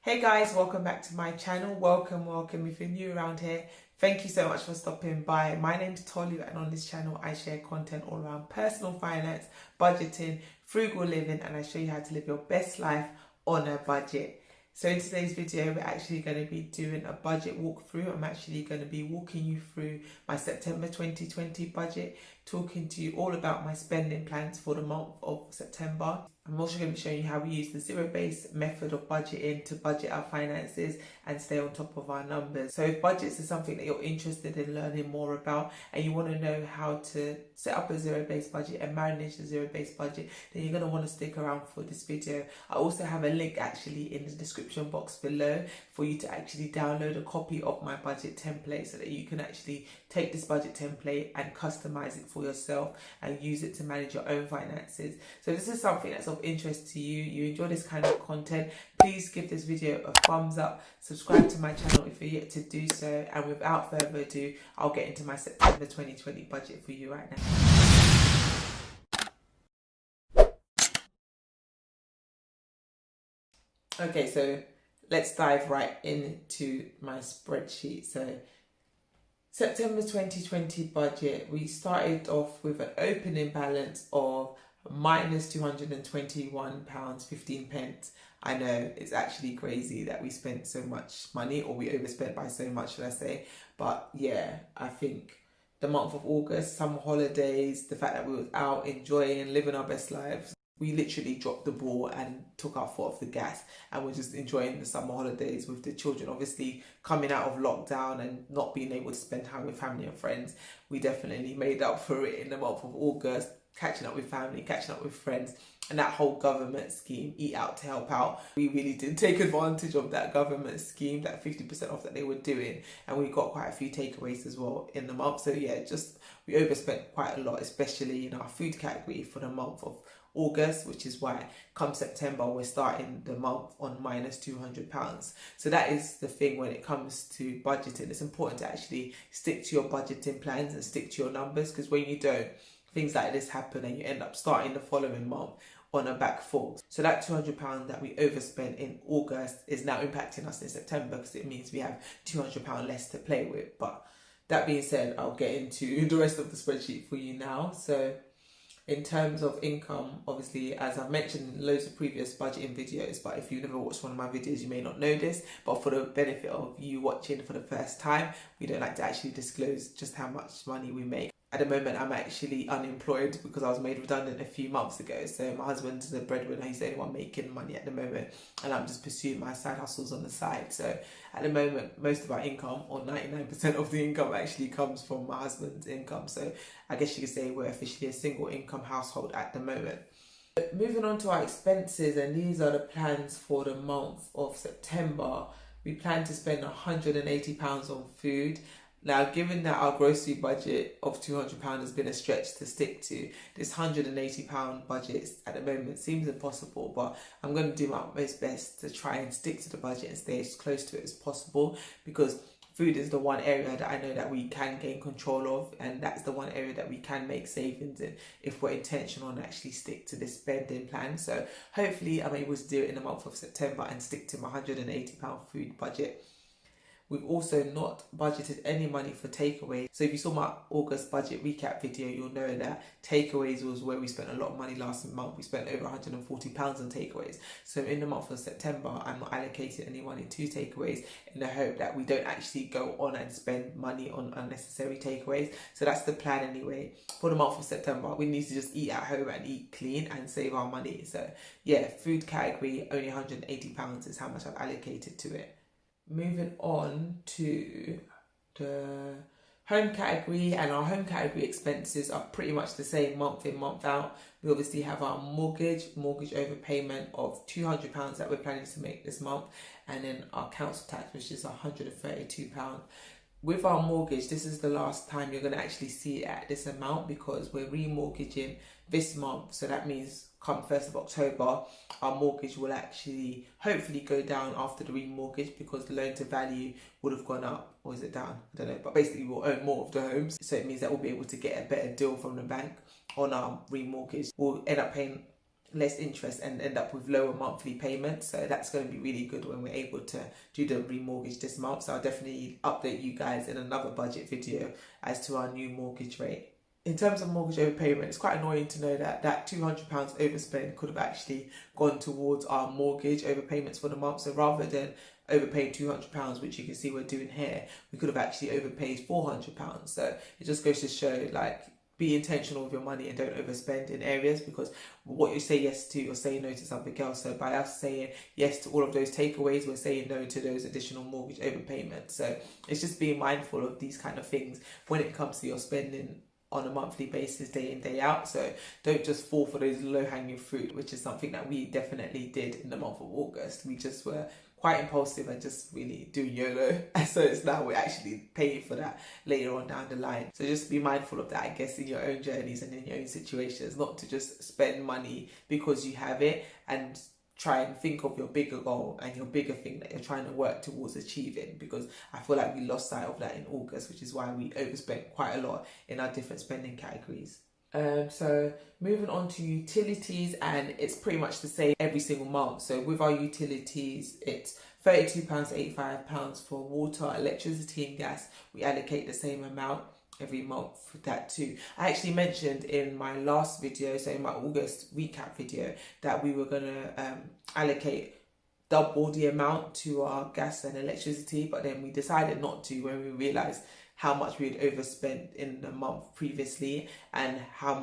Hey guys, welcome back to my channel. Welcome. If you're new around here, thank you so much for stopping by. My name's Tolu, and on this channel I share content all around personal finance, budgeting, frugal living, and I show you how to live your best life on a budget. So in today's video, we're actually going to be doing a budget walkthrough. I'm actually going to be walking you through my September 2020 budget, talking to you all about my spending plans for the month of September. I'm also going to be showing you how we use the zero-based method of budgeting to budget our finances and stay on top of our numbers. So if budgets is something that you're interested in learning more about and you want to know how to set up a zero-based budget and manage a zero-based budget, then you're going to want to stick around for this video. I also have a link actually in the description box below for you to actually download a copy of my budget template so that you can actually take this budget template and customize it for yourself and use it to manage your own finances. So if this is something that's of interest to you, you enjoy this kind of content, please give this video a thumbs up, subscribe to my channel if you're yet to do so, and without further ado, I'll get into my September 2020 budget for you right now. Okay, so let's dive right into my spreadsheet. So September 2020 budget, we started off with an opening balance of minus £221.15. I know it's actually crazy that we spent so much money, or we overspent by so much, should I say. But yeah, I think the month of August, summer holidays, the fact that we were out enjoying, living our best lives, we literally dropped the ball and took our foot off the gas, and we're just enjoying the summer holidays with the children. Obviously, coming out of lockdown and not being able to spend time with family and friends, we definitely made up for it in the month of August, catching up with family, catching up with friends, and that whole government scheme, Eat Out to Help Out. We really did take advantage of that government scheme, that 50% off that they were doing, and we got quite a few takeaways as well in the month. So yeah, we overspent quite a lot, especially in our food category for the month of August, which is why come September we're starting the month on minus £200. So that is the thing when it comes to budgeting. It's important to actually stick to your budgeting plans and stick to your numbers, because when you don't, things like this happen and you end up starting the following month on a back foot. So that £200 that we overspent in August is now impacting us in September, because it means we have £200 less to play with. But that being said, I'll get into the rest of the spreadsheet for you now. So in terms of income, obviously, as I've mentioned in loads of previous budgeting videos, but if you've never watched one of my videos, you may not know this, but for the benefit of you watching for the first time, we don't like to actually disclose just how much money we make. At the moment, I'm actually unemployed because I was made redundant a few months ago. So my husband's the breadwinner, he's the only one making money at the moment, and I'm just pursuing my side hustles on the side. So at the moment, most of our income, or 99% of the income, actually comes from my husband's income. So I guess you could say we're officially a single income household at the moment. Moving on to our expenses, and these are the plans for the month of September. We plan to spend £180 on food. Now, given that our grocery budget of £200 has been a stretch to stick to, this £180 budget at the moment seems impossible, but I'm going to do my most best to try and stick to the budget and stay as close to it as possible, because food is the one area that I know that we can gain control of, and that's the one area that we can make savings in if we're intentional and actually stick to this spending plan. So hopefully I'm able to do it in the month of September and stick to my £180 food budget. We've also not budgeted any money for takeaways. So if you saw my August budget recap video, you'll know that takeaways was where we spent a lot of money last month. We spent over £140 on takeaways. So in the month of September, I'm not allocating any money to takeaways, in the hope that we don't actually go on and spend money on unnecessary takeaways. So that's the plan anyway. For the month of September, we need to just eat at home and eat clean and save our money. So yeah, food category, only £180 is how much I've allocated to it. Moving on to the home category, and our home category expenses are pretty much the same month in, month out. We obviously have our mortgage overpayment of £200 that we're planning to make this month, and then our council tax, which is £132. With our mortgage, this is the last time you're going to actually see it at this amount, because we're remortgaging this month. So that means come 1st of October, our mortgage will actually hopefully go down after the remortgage, because the loan to value would have gone up, or is it down? I don't know, but basically we'll own more of the homes. So it means that we'll be able to get a better deal from the bank on our remortgage. We'll end up paying less interest and end up with lower monthly payments. So that's going to be really good when we're able to do the remortgage this month. So I'll definitely update you guys in another budget video as to our new mortgage rate. In terms of mortgage overpayment, it's quite annoying to know that that £200 overspend could have actually gone towards our mortgage overpayments for the month. So rather than overpay £200, which you can see we're doing here, we could have actually overpaid £400. So it just goes to show, like, be intentional with your money and don't overspend in areas, because what you say yes to, you're saying no to something else. So by us saying yes to all of those takeaways, we're saying no to those additional mortgage overpayments. So it's just being mindful of these kind of things when it comes to your spending on a monthly basis, day in, day out. So don't just fall for those low-hanging fruit, which is something that we definitely did in the month of August. We just were quite impulsive and just really doing YOLO. And so it's now we're actually paying for that later on down the line. So just be mindful of that, I guess, in your own journeys and in your own situations, not to just spend money because you have it, and try and think of your bigger goal and your bigger thing that you're trying to work towards achieving, because I feel like we lost sight of that in August, which is why we overspent quite a lot in our different spending categories. So moving on to utilities, and it's pretty much the same every single month. So with our utilities, it's £32.85 for water, electricity and gas. We allocate the same amount every month for that too. I actually mentioned in my last video, so in my August recap video, that we were going to allocate double the amount to our gas and electricity, but then we decided not to when we realised how much we had overspent in the month previously, and how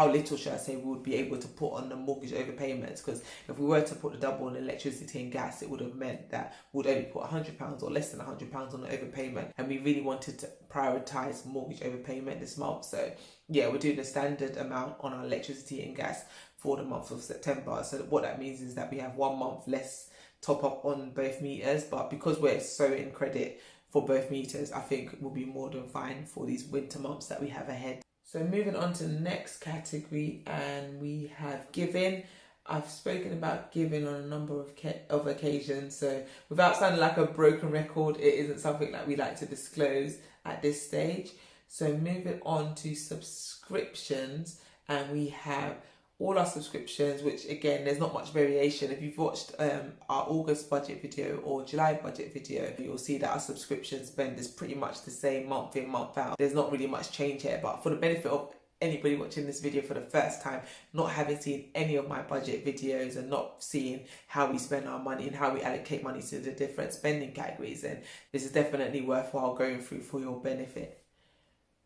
little, should I say, we would be able to put on the mortgage overpayments. Because if we were to put the double on electricity and gas, it would have meant that we would only put £100 or less than £100 on the overpayment, and we really wanted to prioritise mortgage overpayment this month. So yeah, we're doing the standard amount on our electricity and gas for the month of September. So what that means is that we have 1 month less top up on both meters, but because we're so in credit for both meters, I think we'll be more than fine for these winter months that we have ahead. So moving on to the next category, and we have giving. I've spoken about giving on a number of occasions, so without sounding like a broken record, it isn't something that we like to disclose at this stage. So moving on to subscriptions, and we have all our subscriptions, which again, there's not much variation. If you've watched our August budget video or July budget video, you'll see that our subscription spend is pretty much the same month in, month out. There's not really much change here, but for the benefit of anybody watching this video for the first time, not having seen any of my budget videos and not seeing how we spend our money and how we allocate money to the different spending categories, then this is definitely worthwhile going through for your benefit.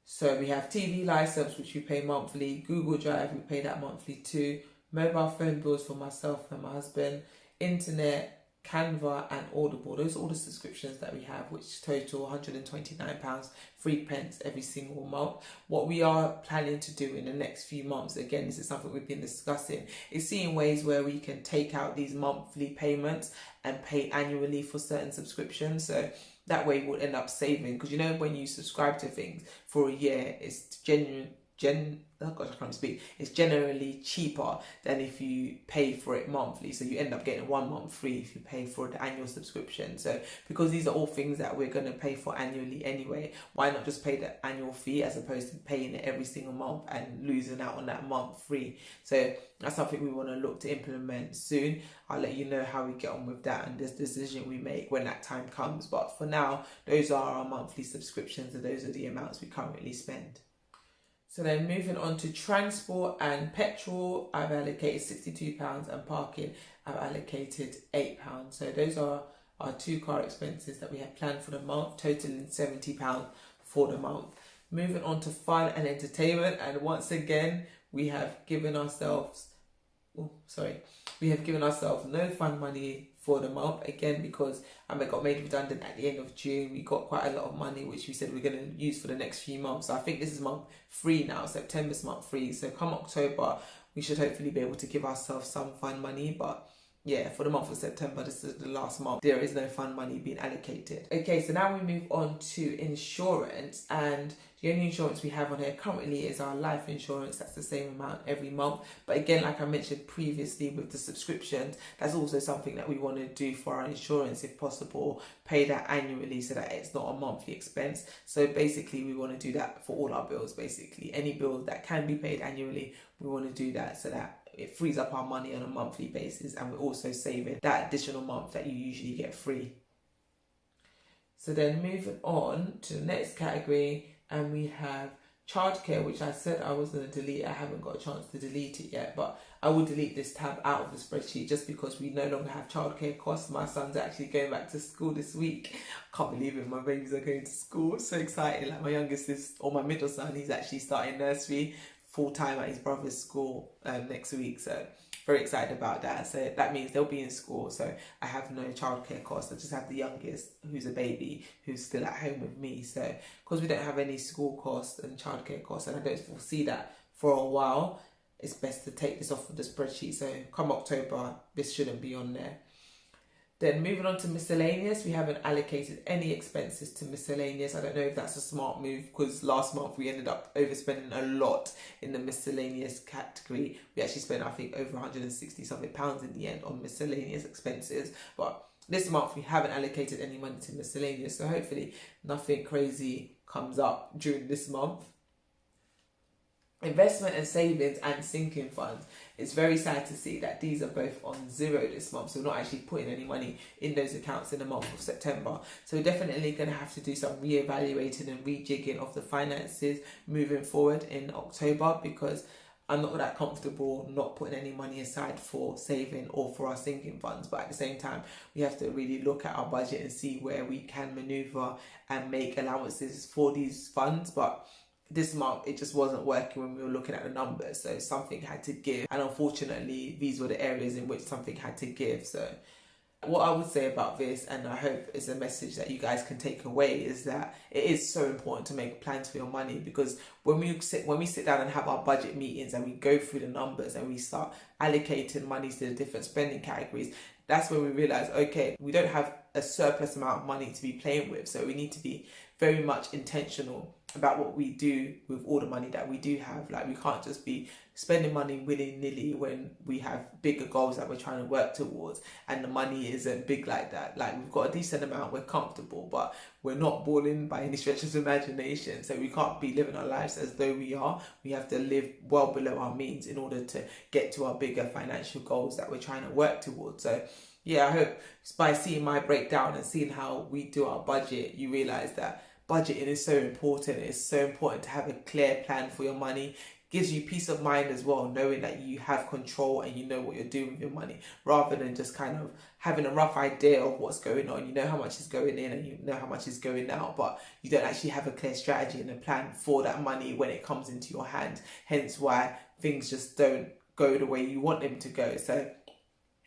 So we have TV license, which we pay monthly, Google Drive, we pay that monthly too, mobile phone bills for myself and my husband, internet, Canva and Audible. Those are all the subscriptions that we have, which total £129, 3 pence every single month. What we are planning to do in the next few months, again, this is something we've been discussing, is seeing ways where we can take out these monthly payments and pay annually for certain subscriptions. So that way we'll end up saving, because you know when you subscribe to things for a year, it's it's generally cheaper than if you pay for it monthly. So you end up getting 1 month free if you pay for the annual subscription. So because these are all things that we're going to pay for annually anyway, why not just pay the annual fee as opposed to paying it every single month and losing out on that month free? So that's something we want to look to implement soon. I'll let you know how we get on with that and this decision we make when that time comes. But for now, those are our monthly subscriptions, and those are the amounts we currently spend. So then moving on to transport and petrol, I've allocated £62, and parking, I've allocated £8. So those are our 2 car expenses that we have planned for the month, totaling £70 for the month. Moving on to fun and entertainment, and once again, we have given ourselves no fun money for the month, again because I got made redundant at the end of June. We got quite a lot of money which we said we're going to use for the next few months. So I think this is month 3 now, September's month 3. So come October, we should hopefully be able to give ourselves some fun money. But yeah, for the month of September, this is the last month, there is no fun money being allocated. Okay, so now we move on to insurance, and the only insurance we have on here currently is our life insurance. That's the same amount every month. But again, like I mentioned previously with the subscriptions, that's also something that we want to do for our insurance if possible, pay that annually so that it's not a monthly expense. So basically we want to do that for all our bills. Basically any bill that can be paid annually, we want to do that so that it frees up our money on a monthly basis, and we're also saving that additional month that you usually get free. So then moving on to the next category, and we have childcare, which I said I was going to delete. I haven't got a chance to delete it yet, but I will delete this tab out of the spreadsheet just because we no longer have childcare costs. My son's actually going back to school this week. I can't believe it, my babies are going to school. So excited. Like my youngest is, or my middle son, he's actually starting nursery full time at his brother's school next week. So very excited about that. So that means they'll be in school. So I have no childcare costs. I just have the youngest, who's a baby, who's still at home with me. So because we don't have any school costs and childcare costs, and I don't foresee that for a while, it's best to take this off of the spreadsheet. So come October, this shouldn't be on there. Then moving on to miscellaneous, we haven't allocated any expenses to miscellaneous. I don't know if that's a smart move, because last month we ended up overspending a lot in the miscellaneous category. We actually spent, I think, over 160 something pounds in the end on miscellaneous expenses. But this month we haven't allocated any money to miscellaneous, so hopefully nothing crazy comes up during this month. Investment and savings and sinking funds. It's very sad to see that these are both on zero this month, so we're not actually putting any money in those accounts in the month of September. So we're definitely going to have to do some re-evaluating and rejigging of the finances moving forward in October, because I'm not that comfortable not putting any money aside for saving or for our sinking funds. But at the same time, we have to really look at our budget and see where we can maneuver and make allowances for these funds. But this month it just wasn't working when we were looking at the numbers, so something had to give, and unfortunately these were the areas in which something had to give. So what I would say about this, and I hope it's a message that you guys can take away, is that it is so important to make plans for your money, because when we sit down and have our budget meetings and we go through the numbers and we start allocating money to the different spending categories, that's when we realize, okay, we don't have a surplus amount of money to be playing with, so we need to be very much intentional about what we do with all the money that we do have. Like, we can't just be spending money willy-nilly when we have bigger goals that we're trying to work towards and the money isn't big like that. Like, we've got a decent amount, we're comfortable, but we're not balling by any stretch of the imagination, so we can't be living our lives as though we are. We have to live well below our means in order to get to our bigger financial goals that we're trying to work towards. So yeah, I hope by seeing my breakdown and seeing how we do our budget, you realise that budgeting is so important. It's so important to have a clear plan for your money. Gives you peace of mind as well, knowing that you have control and you know what you're doing with your money, rather than just kind of having a rough idea of what's going on. You know how much is going in and you know how much is going out, but you don't actually have a clear strategy and a plan for that money when it comes into your hand. Hence why things just don't go the way you want them to go. So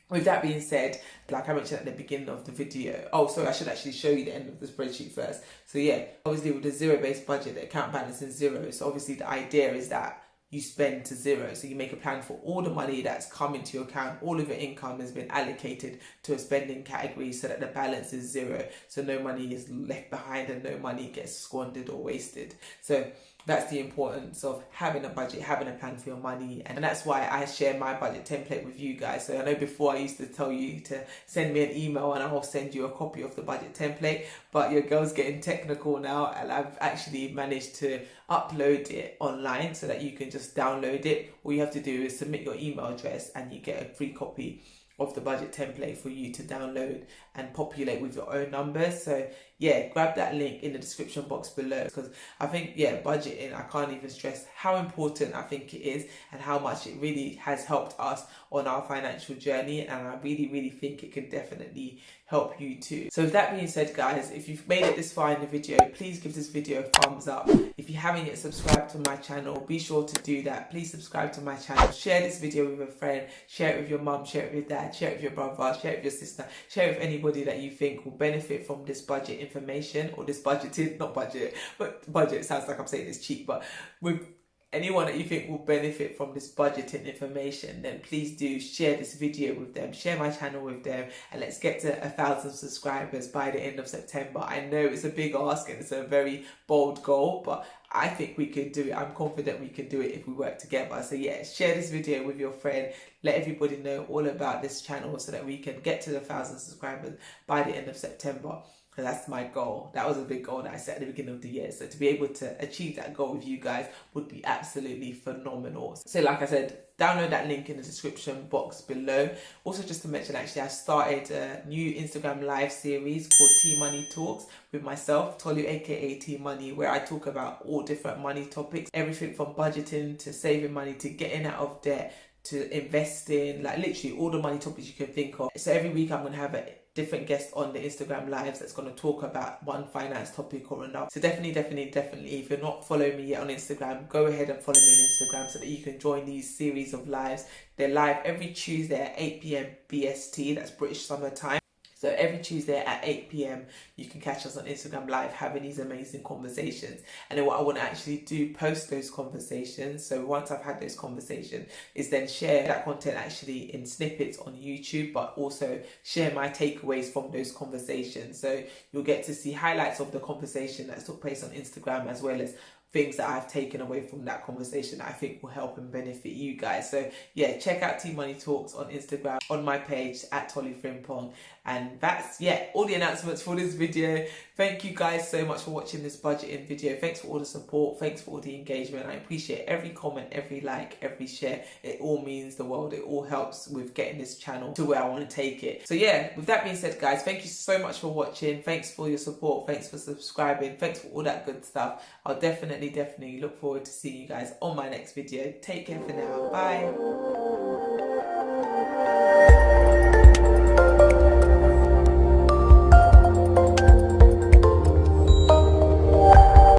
with that being said, like I mentioned at the beginning of the video, I should actually show you the end of the spreadsheet first. So yeah, obviously with the zero-based budget, the account balance is zero. So obviously the idea is that you spend to zero. So you make a plan for all the money that's come into your account. All of your income has been allocated to a spending category so that the balance is zero. So no money is left behind and no money gets squandered or wasted. So that's the importance of having a budget, having a plan for your money. And that's why I share my budget template with you guys. So I know before I used to tell you to send me an email and I'll send you a copy of the budget template, but your girl's getting technical now and I've actually managed to upload it online so that you can just download it. All you have to do is submit your email address and you get a free copy of the budget template for you to download and populate with your own numbers. So yeah, grab that link in the description box below, because I think, yeah, budgeting, I can't even stress how important I think it is and how much it really has helped us on our financial journey, and I really think it can definitely help you too. So with that being said, guys, if you've made it this far in the video, please give this video a thumbs up. If you haven't yet subscribed to my channel, be sure to do that. Please subscribe to my channel, share this video with a friend, share it with your mum, share it with your dad, share it with your brother, share it with your sister, share it with anybody that you think will benefit from this budget information, or this budgeted, not budget, but budget sounds like I'm saying it's cheap, but with anyone that you think will benefit from this budgeting information, then please do share this video with them, share my channel with them, and let's get to 1,000 subscribers by the end of September. I know it's a big ask and it's a very bold goal, but I think we can do it. I'm confident we can do it if we work together. So yeah, share this video with your friend, let everybody know all about this channel so that we can get to 1,000 subscribers by the end of September. So that's my goal. That was a big goal that I set at the beginning of the year. So to be able to achieve that goal with you guys would be absolutely phenomenal. So like I said, download that link in the description box below. Also, just to mention, actually, I started a new Instagram live series called T Money Talks with myself, Tolu, aka T Money, where I talk about all different money topics, everything from budgeting to saving money to getting out of debt to investing, like literally all the money topics you can think of. So every week I'm going to have a different guest on the Instagram lives that's going to talk about one finance topic or another. So definitely, if you're not following me yet on Instagram, go ahead and follow me on Instagram so that you can join these series of lives. They're live every Tuesday at 8 p.m. BST, that's British Summer Time. So every Tuesday at 8 p.m, you can catch us on Instagram Live having these amazing conversations. And then what I want to actually do post those conversations, so once I've had those conversations, is then share that content actually in snippets on YouTube, but also share my takeaways from those conversations. So you'll get to see highlights of the conversation that took place on Instagram, as well as things that I've taken away from that conversation that I think will help and benefit you guys. So yeah, check out T Money Talks on Instagram, on my page at Tolu Frimpong. And that's, yeah, all the announcements for this video. Thank you guys so much for watching this budgeting video. Thanks for all the support. Thanks for all the engagement. I appreciate every comment, every like, every share. It all means the world. It all helps with getting this channel to where I want to take it. So yeah, with that being said, guys, thank you so much for watching. Thanks for your support. Thanks for subscribing. Thanks for all that good stuff. I'll definitely look forward to seeing you guys on my next video. Take care for now. Bye.